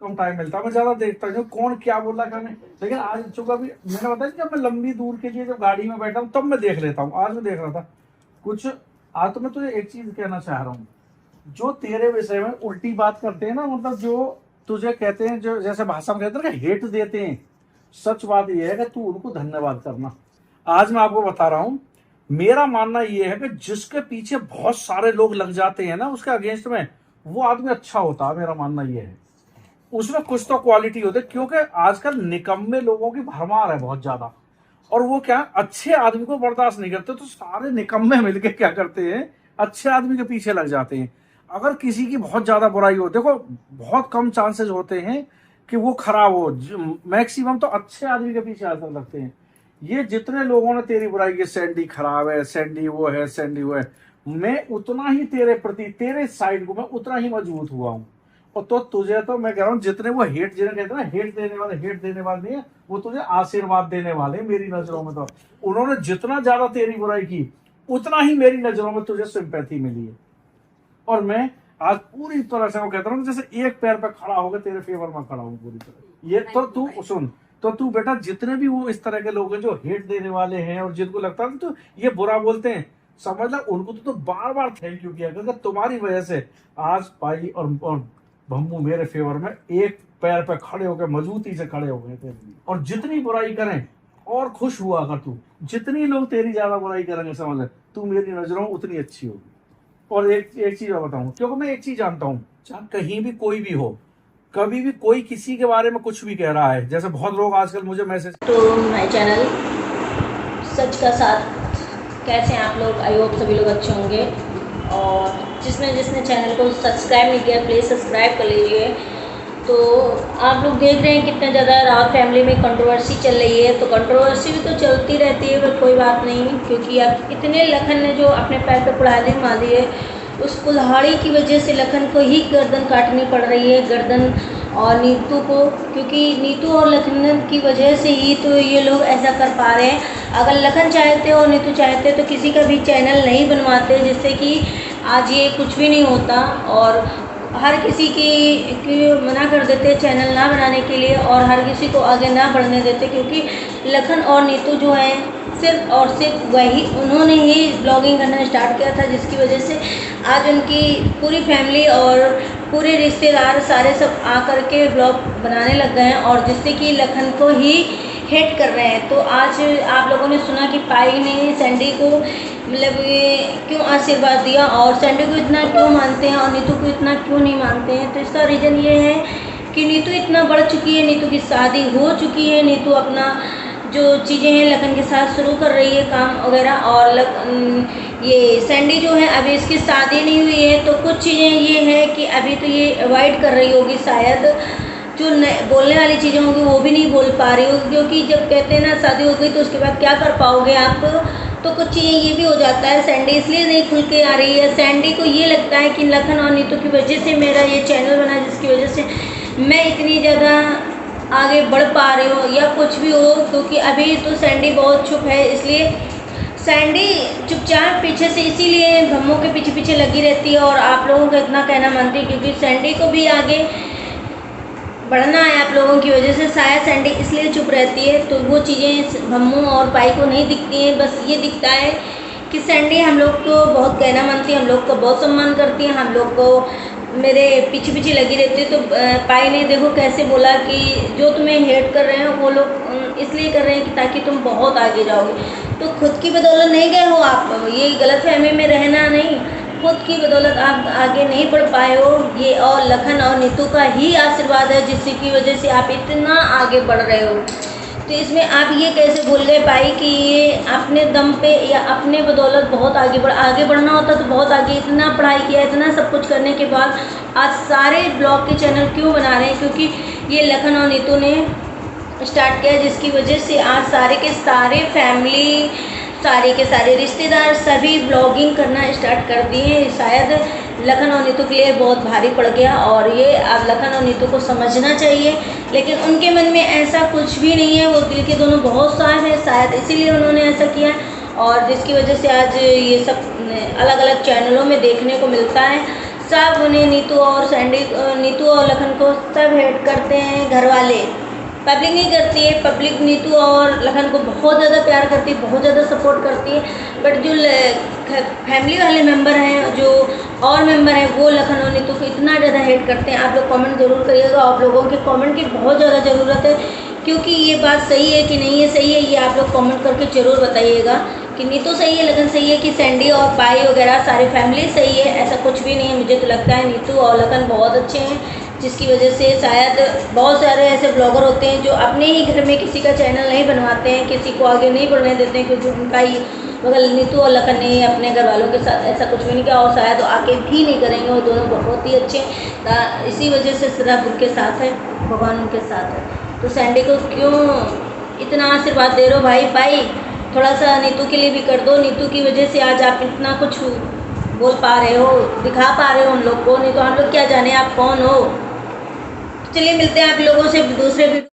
कम time मिलता है, मैं ज्यादा देखता हूँ कौन क्या बोल रहा है क्या नहीं। लेकिन आज चूंकि अभी मैंने बताया जब मैं लंबी दूर के लिए जब गाड़ी में बैठा हूँ तब मैं देख लेता हूँ। आज मैं देख रहा था कुछ। आज तो मैं तुझे एक चीज कहना चाह रहा हूँ, जो तेरे विषय में उल्टी बात करते हैं ना, मतलब जो तुझे कहते हैं, जो जैसे भाषा में कहते हैं ना हेट देते हैं, सच बात यह है कि तू उनको धन्यवाद करना। आज मैं आपको बता रहा हूं, मेरा मानना यह है कि जिसके पीछे बहुत सारे लोग लग जाते हैं ना उसके अगेंस्ट में, वो आदमी अच्छा होता है। मेरा मानना यह है उसमें कुछ तो क्वालिटी होती है, क्योंकि आजकल निकम्मे लोगों की भरमार है बहुत ज्यादा। और वो क्या अच्छे आदमी को बर्दाश्त नहीं करते, तो सारे निकम्मे मिलके क्या करते हैं, अच्छे आदमी के पीछे लग जाते हैं। अगर किसी की बहुत ज्यादा बुराई हो, देखो बहुत कम चांसेस होते हैं कि वो खराब हो, मैक्सिमम तो अच्छे आदमी के पीछे आकर लगते हैं। ये जितने लोगों ने तेरी बुराई की, सैंडी खराब है, सैंडी वो है, सैंडी वो है, मैं उतना ही तेरे प्रति, तेरे साइड को मैं उतना ही मजबूत हुआ हूं। और तो तुझे तो मैं कह रहा हूँ, जितने वो हेट, जिन्हें कहते हैं ना हेट देने वाले नहीं है, वो तुझे आशीर्वाद देने वाले मेरी नजरों में। तो उन्होंने जितना ज्यादा तेरी बुराई की, उतना ही मेरी नजरों में तुझे सिंपैथी मिली है। और मैं आज पूरी तरह से वो कहता हूँ जैसे एक पैर पे खड़ा होकर तेरे फेवर में खड़ा हूँ पूरी तरह। ये तो तू सुन, तो तू बेटा जितने भी वो इस तरह के लोग हैं जो हेट देने वाले हैं और जिनको लगता है तो ये बुरा बोलते हैं, समझ ला उनको तो बार बार थैंक यू किया, क्योंकि तुम्हारी वजह से आज पाई और भम्मू मेरे फेवर में एक पैर पे खड़े होकर मजबूती से खड़े हो गए थे। और जितनी बुराई करें और खुश हुआ अगर तू, जितनी लोग तेरी ज्यादा बुराई करेंगे समझ ले तू मेरी नजरों में उतनी अच्छी होगी। और एक चीज और बताऊं, क्योंकि मैं एक चीज जानता हूं, चाहे कहीं भी कोई भी हो, कभी भी कोई किसी के बारे में कुछ भी कह रहा है, जैसे बहुत लोग आजकल मुझे मैसेज तो माय चैनल सच का साथ, कैसे हैं आप लोग? आई होप सभी लोग अच्छे होंगे। और जिसने चैनल को सब्सक्राइब नहीं किया प्लीज़ सब्सक्राइब कर लीजिए। तो आप लोग देख रहे हैं कितना ज़्यादा राव फैमिली में कंट्रोवर्सी चल रही है। तो कंट्रोवर्सी भी तो चलती रहती है, पर कोई बात नहीं, क्योंकि अब इतने लखन ने जो अपने पैर पे कुल्हाड़ी मारी है, उस कुल्हाड़ी की वजह से लखन को ही गर्दन काटनी पड़ रही है, गर्दन और नीतू को, क्योंकि नीतू और लखन की वजह से ही तो ये लोग ऐसा कर पा रहे हैं। अगर लखन चाहते और नीतू चाहते तो किसी का भी चैनल नहीं बनवाते, जिससे कि आज ये कुछ भी नहीं होता। और हर किसी की मना कर देते चैनल ना बनाने के लिए, और हर किसी को आगे ना बढ़ने देते, क्योंकि लखन और नीतू जो हैं सिर्फ और सिर्फ वही, उन्होंने ही ब्लॉगिंग करना स्टार्ट किया था, जिसकी वजह से आज उनकी पूरी फैमिली और पूरे रिश्तेदार सारे सब आकर के ब्लॉग बनाने लग गए हैं, और जिससे कि लखन को ही हेट कर रहे हैं। तो आज आप लोगों ने सुना कि पाई ने सैंडी को मतलब क्यों आशीर्वाद दिया, और सैंडी को इतना क्यों मानते हैं और नीतू को इतना क्यों नहीं मानते हैं। तो इसका रीज़न ये है कि नीतू इतना बढ़ चुकी है, नीतू की शादी हो चुकी है, नीतू अपना जो चीज़ें हैं लखन के साथ शुरू कर रही है काम वगैरह। और ये सैंडी जो है अभी इसकी शादी नहीं हुई है, तो कुछ चीज़ें ये है कि अभी तो ये अवॉइड कर रही होगी, शायद जो बोलने वाली चीज़ें होंगी वो भी नहीं बोल पा रही होगी, क्योंकि जब कहते हैं ना शादी हो गई तो उसके बाद क्या कर पाओगे आप। तो कुछ चीज़ें ये भी हो जाता है, सैंडी इसलिए नहीं खुल के आ रही है। सैंडी को ये लगता है कि लखन और नीतू की वजह से मेरा ये चैनल बना, जिसकी वजह से मैं इतनी ज़्यादा आगे बढ़ पा रही हो या कुछ भी हो, क्योंकि अभी तो सैंडी बहुत चुप है, इसलिए सैंडी चुपचाप पीछे से इसीलिए भम्मों के पीछे पीछे लगी रहती है और आप लोगों का इतना कहना मानती है, क्योंकि सैंडी को भी आगे बढ़ना है आप लोगों की वजह से, शायद सैंडी इसलिए चुप रहती है। तो वो चीज़ें भम्मू और पाई को नहीं दिखती हैं, बस ये दिखता है कि सैंडी हम लोग को बहुत कहना मानती है, हम लोग को बहुत सम्मान करती है, हम लोग को मेरे पीछे पीछे लगी रहती है। तो पाई ने देखो कैसे बोला कि जो तुम्हें हेट कर रहे हैं वो लोग इसलिए कर रहे हैं कि ताकि तुम बहुत आगे जाओगे। तो खुद की बदौलत नहीं गए हो आप, ये गलतफहमी में रहना नहीं, खुद की बदौलत आप आगे नहीं बढ़ पाए हो, ये और लखन और नीतू का ही आशीर्वाद है, जिसकी वजह से आप इतना आगे बढ़ रहे हो। तो इसमें आप ये कैसे बोल रहे पाई कि ये अपने दम पे या अपने बदौलत बहुत आगे बढ़ना होता तो बहुत आगे, इतना पढ़ाई किया, इतना सब कुछ करने के बाद आज सारे ब्लॉग के चैनल क्यों बना रहे हैं? क्योंकि ये लखन और नीतू ने स्टार्ट किया, जिसकी वजह से आज सारे के सारे फैमिली, सारे के सारे रिश्तेदार सभी ब्लॉगिंग करना स्टार्ट कर दिए। शायद लखन और नीतू के लिए बहुत भारी पड़ गया, और ये अब लखन और नीतू को समझना चाहिए, लेकिन उनके मन में ऐसा कुछ भी नहीं है, वो दिल के दोनों बहुत साफ है, शायद इसीलिए उन्होंने ऐसा किया, और जिसकी वजह से आज ये सब अलग अलग चैनलों में देखने को मिलता है। सब उन्हें नीतू और लखन को सब हेट करते हैं घर वाले। पब्लिक नहीं करती है, पब्लिक नीतू और लखन को बहुत ज़्यादा प्यार करती है, बहुत ज़्यादा सपोर्ट करती है। बट जो फैमिली वाले मेंबर हैं, जो और मेंबर हैं, वो लखन और नीतू को इतना ज़्यादा हेट करते हैं। आप लोग कमेंट ज़रूर करिएगा, आप लोगों के कमेंट की बहुत ज़्यादा ज़रूरत है, क्योंकि ये बात सही है कि नहीं है सही है, ये आप लोग कमेंट करके ज़रूर बताइएगा कि नीतू सही है, लखन सही है, कि सैंडी और पाई वगैरह सारी फैमिली सही है। ऐसा कुछ भी नहीं है। मुझे तो लगता है नीतू और लखन बहुत अच्छे हैं, जिसकी वजह से शायद बहुत सारे ऐसे ब्लॉगर होते हैं जो अपने ही घर में किसी का चैनल नहीं बनवाते हैं, किसी को आगे नहीं बढ़ने देते हैं, क्योंकि उनका ही, मगर नीतू और लखन ने अपने घर वालों के साथ ऐसा कुछ भी नहीं किया और शायद आगे भी नहीं करेंगे। वो दोनों बहुत ही अच्छे हैं, इसी वजह से सिर्फ उनके साथ है, भगवान उनके साथ है। तो सैंडी को क्यों इतना आशीर्वाद दे रहे हो भाई? भाई थोड़ा सा नीतू के लिए भी कर दो। नीतू की वजह से आज आप इतना कुछ बोल पा रहे हो, दिखा पा रहे हो हम लोग को, नहीं तो हम लोग क्या जाने आप कौन हो। चलिए मिलते हैं आप लोगों से दूसरे वीडियो।